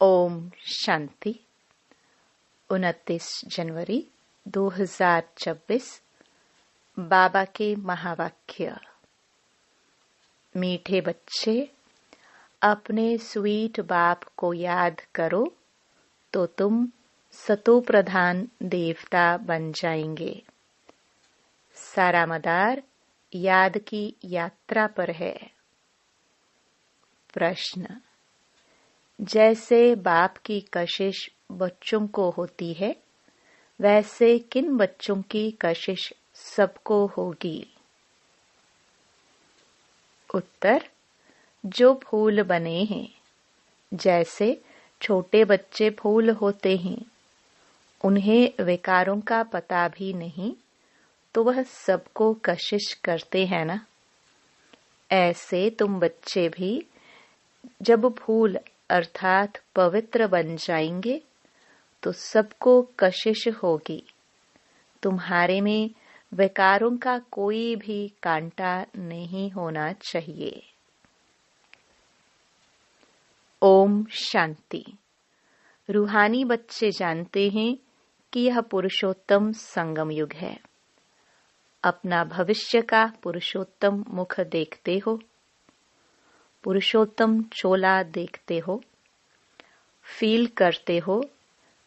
ओम शांति। 29 जनवरी 2026। बाबा के महावाक्य। मीठे बच्चे, अपने स्वीट बाप को याद करो तो तुम सतो प्रधान देवता बन जाएंगे। सारा मदार याद की यात्रा पर है। प्रश्न। जैसे बाप की कशिश बच्चों को होती है, वैसे किन बच्चों की कशिश सबको होगी? उत्तर। जो फूल बने हैं। जैसे छोटे बच्चे फूल होते हैं, उन्हें विकारों का पता भी नहीं, तो वह सबको कशिश करते हैं ना। ऐसे तुम बच्चे भी जब फूल अर्थात पवित्र बन जाएंगे तो सबको कशिश होगी। तुम्हारे में विकारों का कोई भी कांटा नहीं होना चाहिए। ओम शांति। रूहानी बच्चे जानते हैं कि यह पुरुषोत्तम संगम युग है। अपना भविष्य का पुरुषोत्तम मुख देखते हो, पुरुषोत्तम चोला देखते हो, फील करते हो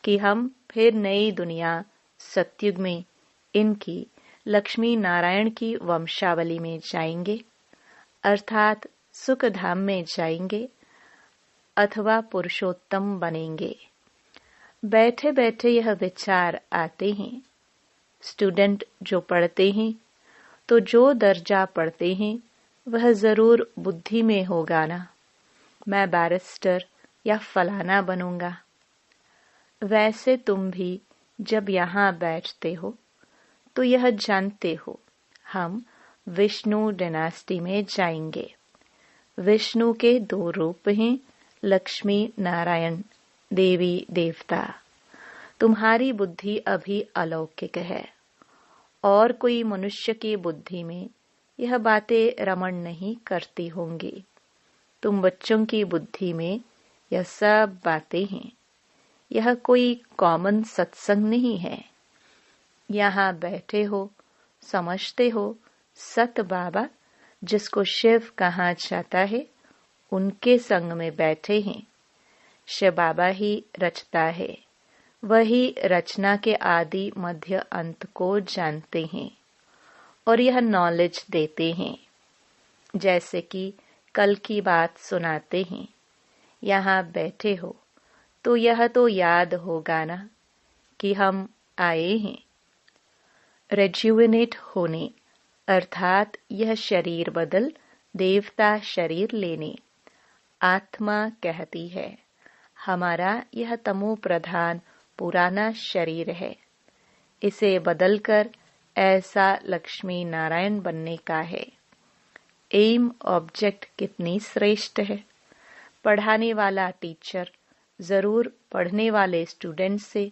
कि हम फिर नई दुनिया सतयुग में इनकी लक्ष्मी नारायण की वंशावली में जाएंगे, अर्थात सुख धाम में जाएंगे अथवा पुरुषोत्तम बनेंगे। बैठे बैठे यह विचार आते हैं। स्टूडेंट जो पढ़ते हैं तो जो दर्जा पढ़ते हैं वह जरूर बुद्धि में होगा ना, मैं बैरिस्टर या फलाना बनूंगा। वैसे तुम भी जब यहाँ बैठते हो तो यह जानते हो हम विष्णु डायनेस्टी में जाएंगे। विष्णु के 2 रूप हैं, लक्ष्मी नारायण, देवी देवता। तुम्हारी बुद्धि अभी अलौकिक है और कोई मनुष्य की बुद्धि में यह बातें रमण नहीं करती होंगी। तुम बच्चों की बुद्धि में यह सब बातें हैं। यह कोई कॉमन सत्संग नहीं है। यहाँ बैठे हो, समझते हो सत बाबा जिसको शिव कहा जाता है, उनके संग में बैठे हैं। शिव बाबा ही रचता है, वही रचना के आदि मध्य अंत को जानते हैं और यह नॉलेज देते हैं। जैसे कि कल की बात सुनाते हैं। यहाँ बैठे हो तो यह तो याद होगा ना कि हम आए हैं रेज्यूविनेट होने, अर्थात यह शरीर बदल देवता शरीर लेने। आत्मा कहती है हमारा यह तमो प्रधान पुराना शरीर है, इसे बदलकर ऐसा लक्ष्मी नारायण बनने का है। एम ऑब्जेक्ट कितनी श्रेष्ठ है। पढ़ाने वाला टीचर जरूर पढ़ने वाले स्टूडेंट से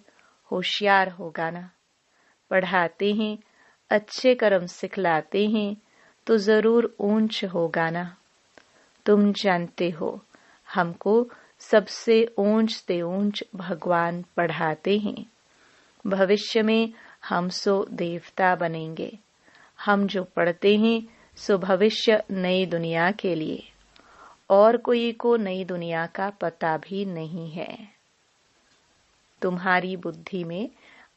होशियार होगा ना। पढ़ाते हैं, अच्छे कर्म सिखलाते हैं तो जरूर ऊंच होगा ना। तुम जानते हो हमको सबसे ऊंच से ऊंच भगवान पढ़ाते हैं। भविष्य में हम सो देवता बनेंगे। हम जो पढ़ते हैं सो भविष्य नई दुनिया के लिए, और कोई को नई दुनिया का पता भी नहीं है। तुम्हारी बुद्धि में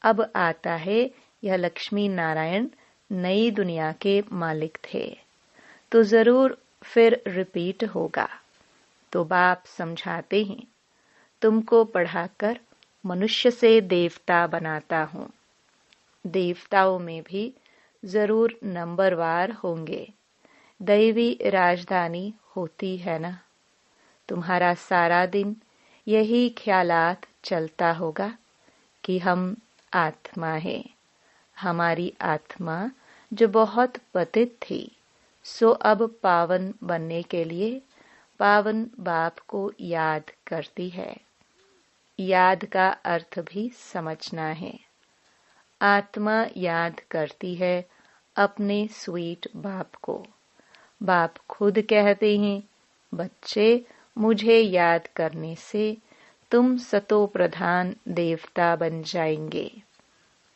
अब आता है यह लक्ष्मी नारायण नई दुनिया के मालिक थे, तो जरूर फिर रिपीट होगा। तो बाप समझाते हैं तुमको पढ़ाकर मनुष्य से देवता बनाता हूँ। देवताओं में भी जरूर नंबरवार होंगे। दैवी राजधानी होती है ना। तुम्हारा सारा दिन यही ख्यालात चलता होगा कि हम आत्मा है। हमारी आत्मा जो बहुत पतित थी, सो अब पावन बनने के लिए पावन बाप को याद करती है। याद का अर्थ भी समझना है। आत्मा याद करती है अपने स्वीट बाप को। बाप खुद कहते हैं बच्चे मुझे याद करने से तुम सतो प्रधान देवता बन जाएंगे।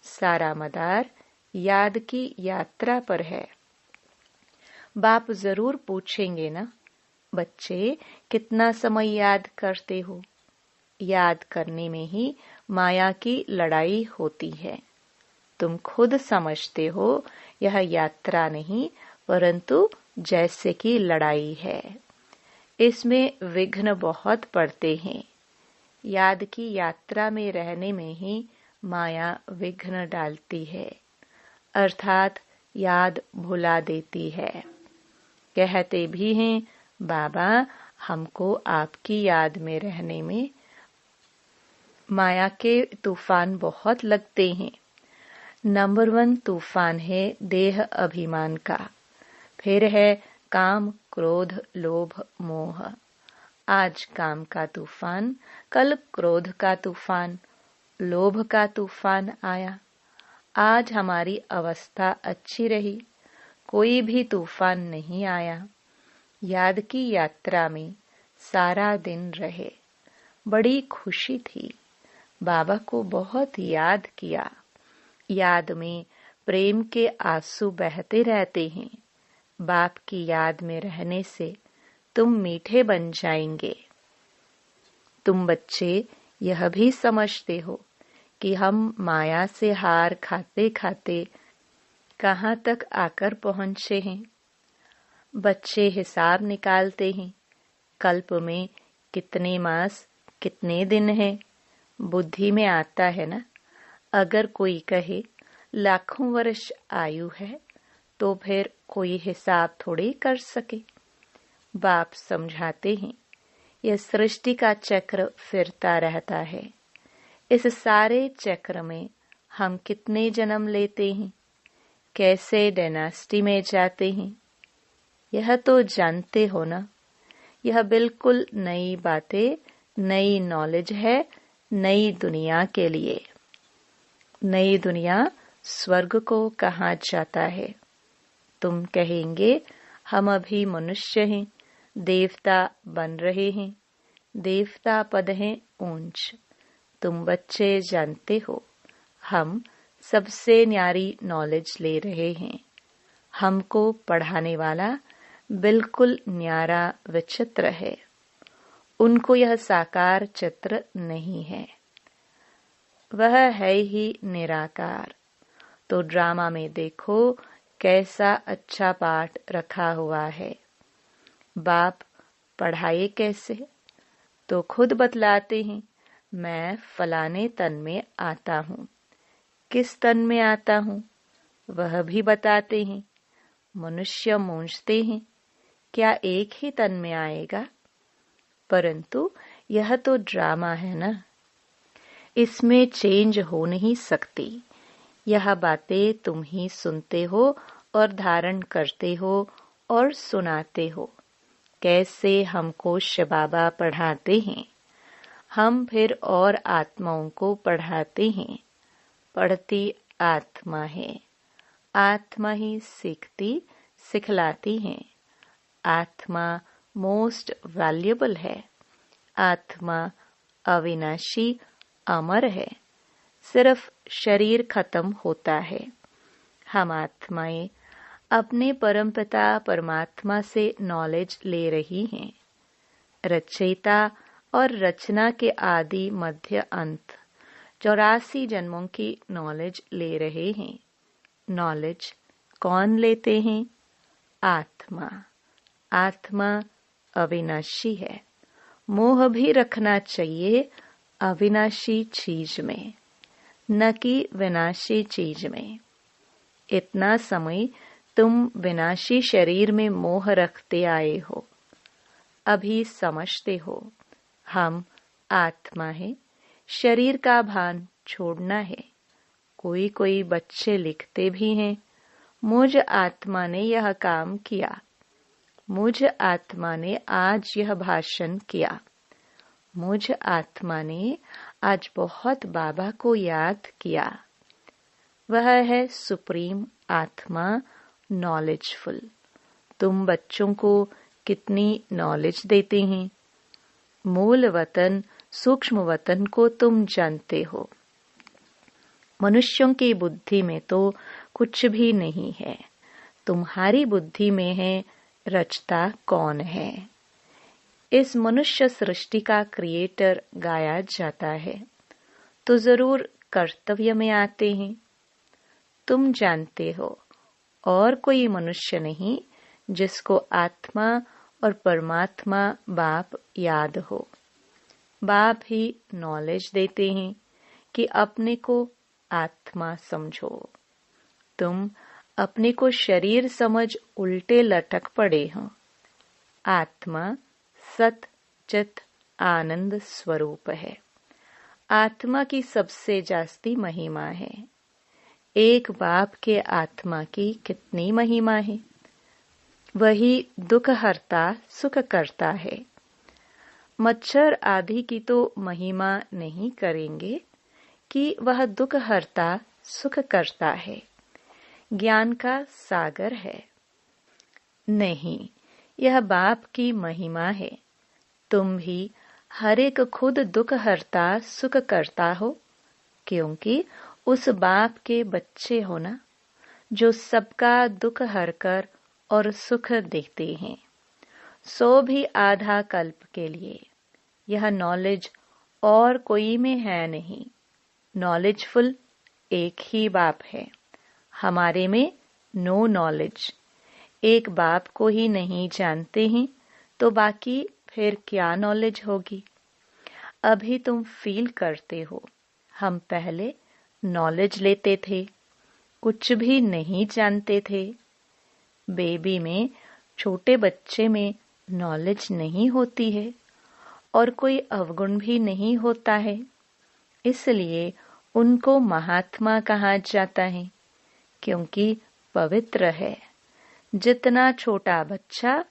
सारा मदार याद की यात्रा पर है। बाप जरूर पूछेंगे ना, बच्चे कितना समय याद करते हो? याद करने में ही माया की लड़ाई होती है। तुम खुद समझते हो यह यात्रा नहीं परंतु जैसे कि लड़ाई है। इसमें विघ्न बहुत पड़ते हैं। याद की यात्रा में रहने में ही माया विघ्न डालती है, अर्थात याद भुला देती है। कहते भी हैं, बाबा हमको आपकी याद में रहने में माया के तूफान बहुत लगते हैं। नंबर 1 तूफान है देह अभिमान का, फिर है काम क्रोध लोभ मोह। आज काम का तूफान, कल क्रोध का तूफान, लोभ का तूफान आया। आज हमारी अवस्था अच्छी रही, कोई भी तूफान नहीं आया। याद की यात्रा में सारा दिन रहे, बड़ी खुशी थी। बाबा को बहुत याद किया। याद में प्रेम के आंसू बहते रहते हैं। बाप की याद में रहने से तुम मीठे बन जाएंगे। तुम बच्चे यह भी समझते हो कि हम माया से हार खाते खाते कहाँ तक आकर पहुंचे हैं। बच्चे हिसाब निकालते हैं, कल्प में कितने मास कितने दिन हैं। बुद्धि में आता है ना। अगर कोई कहे लाखों वर्ष आयु है तो फिर कोई हिसाब थोड़ी कर सके। बाप समझाते हैं, यह सृष्टि का चक्र फिरता रहता है। इस सारे चक्र में हम कितने जन्म लेते हैं, कैसे डायनास्टी में जाते हैं, यह तो जानते हो ना। यह बिल्कुल नई बातें, नई नॉलेज है नई दुनिया के लिए। नई दुनिया स्वर्ग को कहा जाता है। तुम कहेंगे हम अभी मनुष्य हैं, देवता बन रहे हैं, देवता पद है ऊंच। तुम बच्चे जानते हो हम सबसे न्यारी नॉलेज ले रहे हैं। हमको पढ़ाने वाला बिल्कुल न्यारा विचित्र है। उनको यह साकार चित्र नहीं है, वह है ही निराकार। तो ड्रामा में देखो कैसा अच्छा पाठ रखा हुआ है। बाप पढ़ाए कैसे तो खुद बतलाते हैं, मैं फलाने तन में आता हूँ। किस तन में आता हूँ वह भी बताते हैं। मनुष्य मूंझते हैं, क्या एक ही तन में आएगा? परंतु यह तो ड्रामा है ना, इसमें चेंज हो नहीं सकती। यह बातें तुम ही सुनते हो और धारण करते हो और सुनाते हो। कैसे हमको शिव बाबा पढ़ाते हैं, हम फिर और आत्माओं को पढ़ाते हैं। पढ़ती आत्मा है, आत्मा ही सीखती सिखलाती है। आत्मा मोस्ट वैल्यूएबल है। आत्मा अविनाशी अमर है। सिर्फ शरीर खत्म होता है। हम आत्माएं अपने परमपिता परमात्मा से नॉलेज ले रही हैं। रचयिता और रचना के आदि मध्य अंत 84 जन्मों की नॉलेज ले रहे हैं। नॉलेज कौन लेते हैं? आत्मा। आत्मा अविनाशी है। मोह भी रखना चाहिए अविनाशी चीज में, न कि विनाशी चीज में। इतना समय तुम विनाशी शरीर में मोह रखते आए हो। अभी समझते हो हम आत्मा है, शरीर का भान छोड़ना है। कोई कोई बच्चे लिखते भी हैं, मुझ आत्मा ने यह काम किया, मुझ आत्मा ने आज यह भाषण किया, मुझ आत्मा ने आज बहुत बाबा को याद किया। वह है सुप्रीम आत्मा, नॉलेजफुल। तुम बच्चों को कितनी नॉलेज देते हैं। मूल वतन सूक्ष्म वतन को तुम जानते हो। मनुष्यों की बुद्धि में तो कुछ भी नहीं है, तुम्हारी बुद्धि में है रचता कौन है। इस मनुष्य सृष्टि का क्रिएटर गाया जाता है तो जरूर कर्तव्य में आते हैं। तुम जानते हो और कोई मनुष्य नहीं जिसको आत्मा और परमात्मा बाप याद हो। बाप ही नॉलेज देते हैं कि अपने को आत्मा समझो। तुम अपने को शरीर समझ उल्टे लटक पड़े हो। आत्मा सत चित आनंद स्वरूप है। आत्मा की सबसे जास्ती महिमा है। एक बाप के आत्मा की कितनी महिमा है। वही दुख हरता सुख करता है। मच्छर आदि की तो महिमा नहीं करेंगे कि वह दुख हरता सुख करता है, ज्ञान का सागर है। नहीं, यह बाप की महिमा है। तुम भी हर एक खुद दुख हरता सुख करता हो, क्योंकि उस बाप के बच्चे हो ना, जो सबका दुख हरकर और सुख देते हैं। सो भी आधा कल्प के लिए। यह नॉलेज और कोई में है नहीं। नॉलेजफुल एक ही बाप है। हमारे में नो नॉलेज। एक बाप को ही नहीं जानते हैं तो बाकी फिर क्या नॉलेज होगी। अभी तुम फील करते हो। हम पहले नॉलेज लेते थे, कुछ भी नहीं जानते थे। बेबी में, छोटे बच्चे में नॉलेज नहीं होती है और कोई अवगुण भी नहीं होता है, इसलिए उनको महात्मा कहा जाता है, क्योंकि पवित्र है। जितना छोटा बच्चा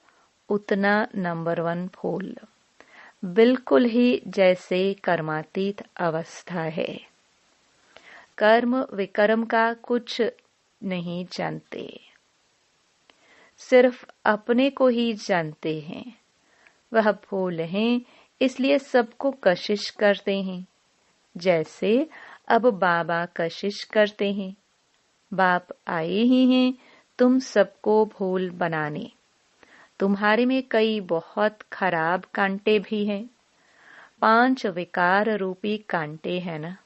उतना नंबर 1 फूल। बिल्कुल ही जैसे कर्मातीत अवस्था है। कर्म विकर्म का कुछ नहीं जानते, सिर्फ अपने को ही जानते हैं। वह फूल हैं, इसलिए सबको कशिश करते हैं। जैसे अब बाबा कशिश करते हैं। बाप आए ही हैं तुम सबको फूल बनाने। तुम्हारे में कई बहुत खराब कांटे भी हैं। 5 विकार रूपी कांटे हैं ना।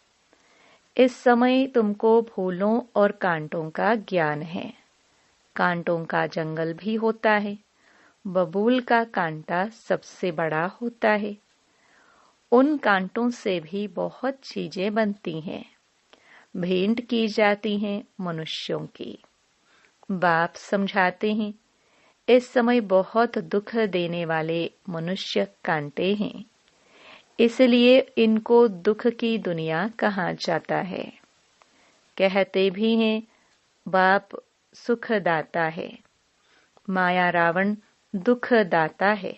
इस समय तुमको फूलों और कांटों का ज्ञान है। कांटों का जंगल भी होता है। बबूल का कांटा सबसे बड़ा होता है। उन कांटों से भी बहुत चीजें बनती हैं, भेंट की जाती हैं मनुष्यों की। बाप समझाते हैं, इस समय बहुत दुख देने वाले मनुष्य कांटे हैं, इसलिए इनको दुख की दुनिया कहा जाता है। कहते भी हैं बाप सुख दाता है, माया रावण दुख दाता है।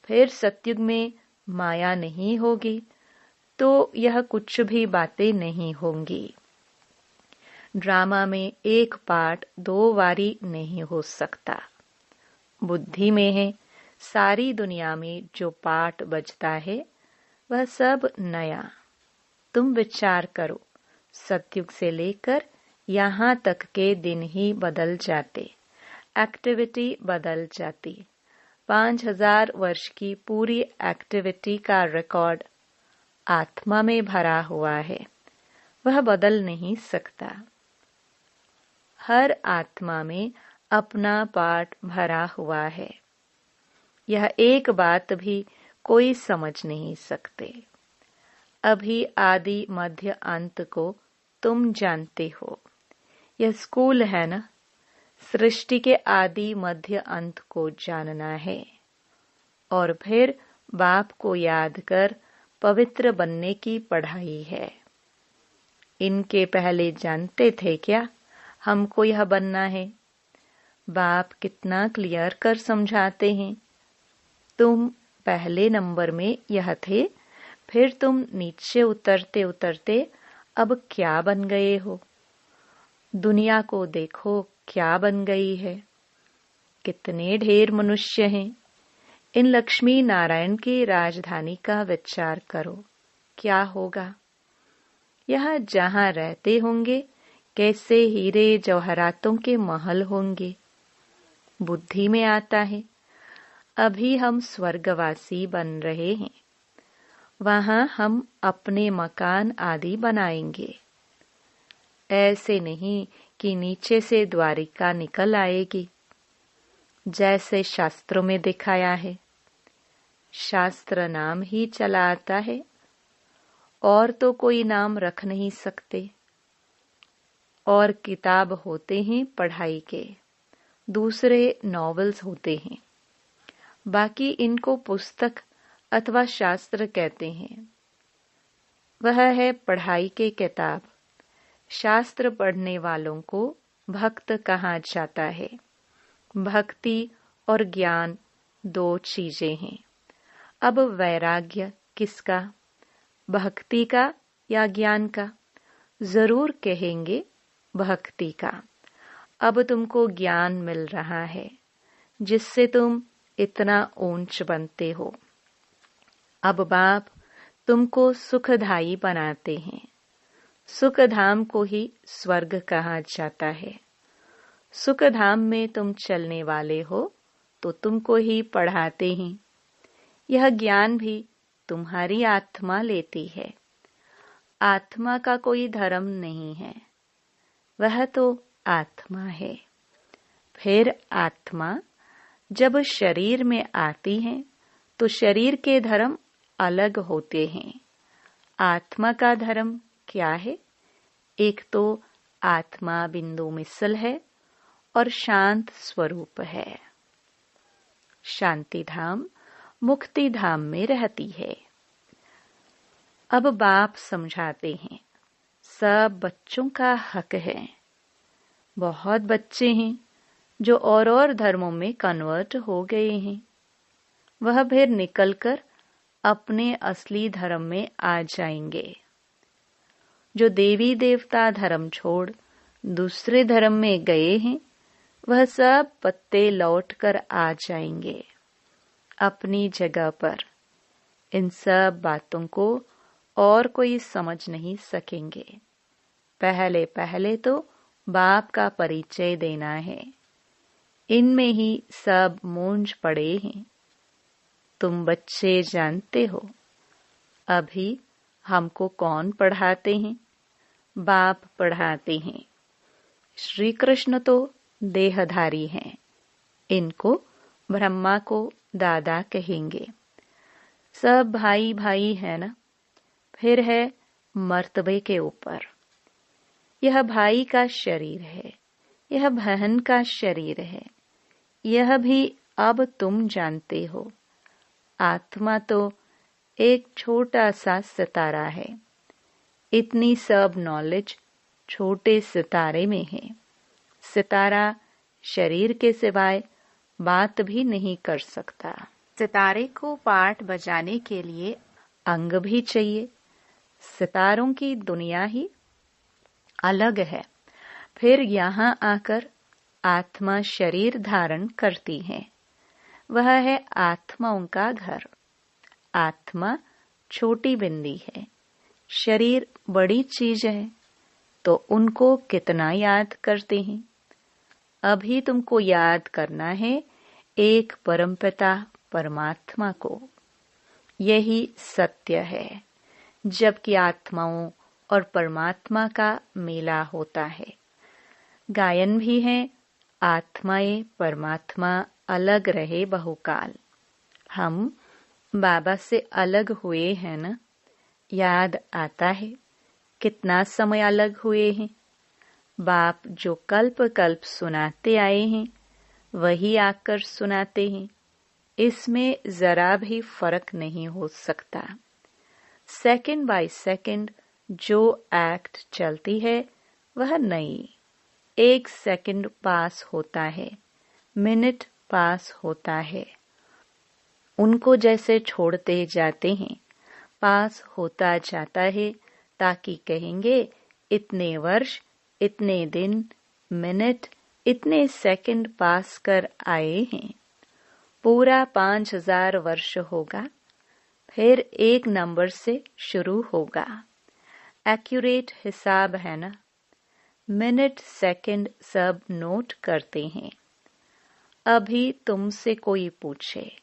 फिर सतयुग में माया नहीं होगी तो यह कुछ भी बातें नहीं होंगी। ड्रामा में एक पार्ट 2 बारी नहीं हो सकता। बुद्धि में है सारी दुनिया में जो पार्ट बजता है वह सब नया। तुम विचार करो, सतयुग से लेकर यहाँ तक के दिन ही बदल जाते, एक्टिविटी बदल जाती। 5000 वर्ष की पूरी एक्टिविटी का रिकॉर्ड आत्मा में भरा हुआ है, वह बदल नहीं सकता। हर आत्मा में अपना पार्ट भरा हुआ है। यह एक बात भी कोई समझ नहीं सकते। अभी आदि मध्य अंत को तुम जानते हो। यह स्कूल है ना। सृष्टि के आदि मध्य अंत को जानना है और फिर बाप को याद कर पवित्र बनने की पढ़ाई है। इनके पहले जानते थे क्या हमको यह बनना है? बाप कितना क्लियर कर समझाते हैं। तुम पहले नंबर में यह थे, फिर तुम नीचे उतरते उतरते अब क्या बन गए हो? दुनिया को देखो क्या बन गई है। कितने ढेर मनुष्य हैं। इन लक्ष्मी नारायण की राजधानी का विचार करो, क्या होगा। यह जहां रहते होंगे कैसे हीरे जवाहरातों के महल होंगे। बुद्धि में आता है अभी हम स्वर्गवासी बन रहे हैं, वहां हम अपने मकान आदि बनाएंगे। ऐसे नहीं कि नीचे से द्वारिका निकल आएगी, जैसे शास्त्रों में दिखाया है। शास्त्र नाम ही चला आता है, और तो कोई नाम रख नहीं सकते। और किताब होते हैं पढ़ाई के, दूसरे नॉवेल्स होते हैं। बाकी इनको पुस्तक अथवा शास्त्र कहते हैं। वह है पढ़ाई के किताब। शास्त्र पढ़ने वालों को भक्त कहा जाता है। भक्ति और ज्ञान दो चीजें हैं। अब वैराग्य किसका, भक्ति का या ज्ञान का? जरूर कहेंगे भक्ति का। अब तुमको ज्ञान मिल रहा है, जिससे तुम इतना ऊंच बनते हो। अब बाप तुमको सुखदायी बनाते हैं। सुखधाम को ही स्वर्ग कहा जाता है। सुखधाम में तुम चलने वाले हो तो तुमको ही पढ़ाते हैं। यह ज्ञान भी तुम्हारी आत्मा लेती है। आत्मा का कोई धर्म नहीं है, वह तो आत्मा है। फिर आत्मा जब शरीर में आती है तो शरीर के धर्म अलग होते हैं। आत्मा का धर्म क्या है? एक तो आत्मा बिंदु मिसल है और शांत स्वरूप है। शांति धाम मुक्ति धाम में रहती है। अब बाप समझाते हैं सब बच्चों का हक है। बहुत बच्चे हैं जो और धर्मों में कन्वर्ट हो गए हैं। वह फिर निकलकर अपने असली धर्म में आ जाएंगे। जो देवी देवता धर्म छोड़ दूसरे धर्म में गए हैं, वह सब पत्ते लौट कर आ जाएंगे अपनी जगह पर। इन सब बातों को और कोई समझ नहीं सकेंगे। पहले पहले तो बाप का परिचय देना है। इनमें ही सब मूंझ पड़े हैं। तुम बच्चे जानते हो अभी हमको कौन पढ़ाते हैं? बाप पढ़ाते हैं। श्री कृष्ण तो देहधारी हैं। इनको ब्रह्मा को दादा कहेंगे। सब भाई भाई है ना। फिर है मर्तबे के ऊपर। यह भाई का शरीर है, यह बहन का शरीर है। यह भी अब तुम जानते हो। आत्मा तो एक छोटा सा सितारा है। इतनी सब नॉलेज छोटे सितारे में है। सितारा शरीर के सिवाय बात भी नहीं कर सकता। सितारे को पाठ बजाने के लिए अंग भी चाहिए। सितारों की दुनिया ही अलग है। फिर यहाँ आकर आत्मा शरीर धारण करती है। वह है आत्माओं का घर। आत्मा छोटी बिंदी है, शरीर बड़ी चीज है, तो उनको कितना याद करते हैं। अभी तुमको याद करना है एक परमपिता परमात्मा को। यही सत्य है। जबकि आत्माओं और परमात्मा का मेला होता है। गायन भी है, आत्माएं परमात्मा अलग रहे बहुकाल। हम बाबा से अलग हुए हैं ना। याद आता है कितना समय अलग हुए हैं। बाप जो कल्प कल्प सुनाते आए हैं वही आकर सुनाते हैं। इसमें जरा भी फर्क नहीं हो सकता। सेकंड बाय सेकंड जो एक्ट चलती है वह नई। एक सेकंड पास होता है, मिनट पास होता है। उनको जैसे छोड़ते जाते हैं पास होता जाता है, ताकि कहेंगे इतने वर्ष, इतने दिन, मिनट, इतने सेकंड पास कर आए हैं। पूरा 5000 वर्ष होगा, फिर एक नंबर से शुरू होगा। एक्यूरेट हिसाब है ना। मिनट सेकंड सब नोट करते हैं। अभी तुमसे कोई पूछे,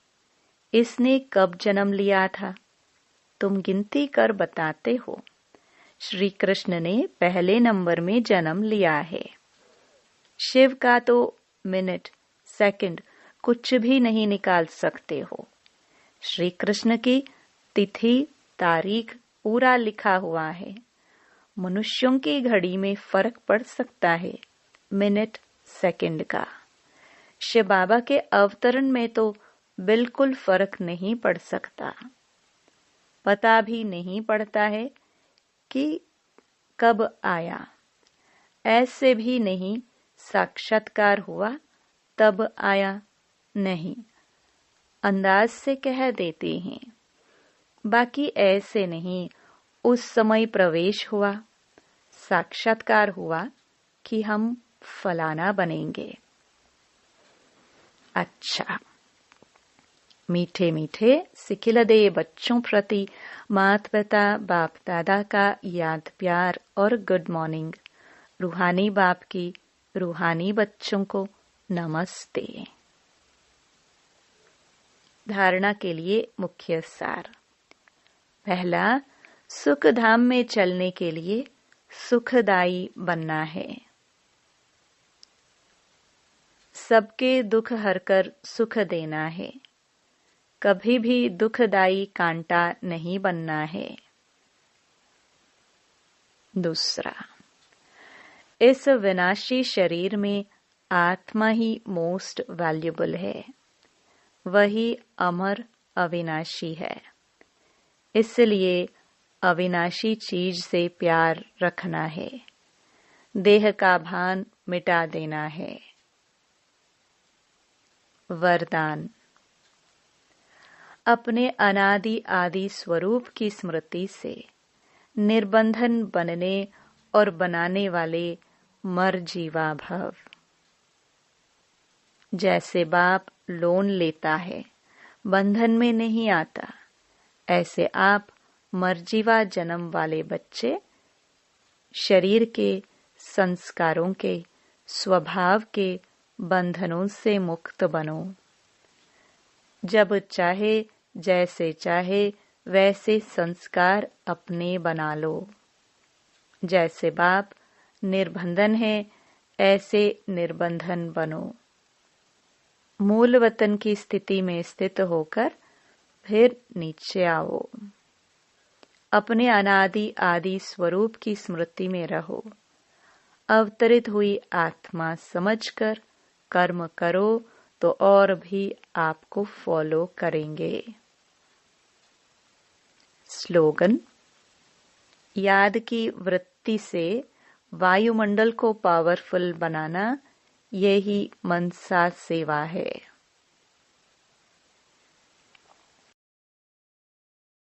इसने कब जन्म लिया था, तुम गिनती कर बताते हो। श्री कृष्ण ने पहले नंबर में जन्म लिया है। शिव का तो मिनट सेकंड कुछ भी नहीं निकाल सकते हो। श्री कृष्ण की तिथि तारीख पूरा लिखा हुआ है। मनुष्यों की घड़ी में फर्क पड़ सकता है मिनट सेकंड का। शिव बाबा के अवतरण में तो बिल्कुल फर्क नहीं पड़ सकता। पता भी नहीं पड़ता है कि कब आया। ऐसे भी नहीं साक्षात्कार हुआ तब आया, नहीं, अंदाज से कह देते हैं। बाकी ऐसे नहीं उस समय प्रवेश हुआ, साक्षात्कार हुआ कि हम फलाना बनेंगे। अच्छा, मीठे मीठे सिखिलदे बच्चों प्रति माता पिता बाप दादा का याद प्यार और गुड मॉर्निंग। रूहानी बाप की रूहानी बच्चों को नमस्ते। धारणा के लिए मुख्य सार। पहला, सुख धाम में चलने के लिए सुखदायी बनना है। सबके दुख हरकर सुख देना है। कभी भी दुखदायी कांटा नहीं बनना है। दूसरा, इस विनाशी शरीर में आत्मा ही मोस्ट वैल्यूबल है। वही अमर अविनाशी है। इसलिए अविनाशी चीज से प्यार रखना है। देह का भान मिटा देना है। वरदान। अपने अनादि आदि स्वरूप की स्मृति से निर्बंधन बनने और बनाने वाले मर जीवा भव। जैसे बाप लोन लेता है, बंधन में नहीं आता, ऐसे आप मर्जीवा जन्म वाले बच्चे शरीर के संस्कारों के स्वभाव के बंधनों से मुक्त बनो। जब चाहे जैसे चाहे वैसे संस्कार अपने बना लो। जैसे बाप निर्बंधन है, ऐसे निर्बंधन बनो। मूल वतन की स्थिति में स्थित होकर फिर नीचे आओ। अपने अनादि आदि स्वरूप की स्मृति में रहो। अवतरित हुई आत्मा समझकर कर्म करो तो और भी आपको फॉलो करेंगे। स्लोगन। याद की वृत्ति से वायुमंडल को पावरफुल बनाना, यही मनसा सेवा है।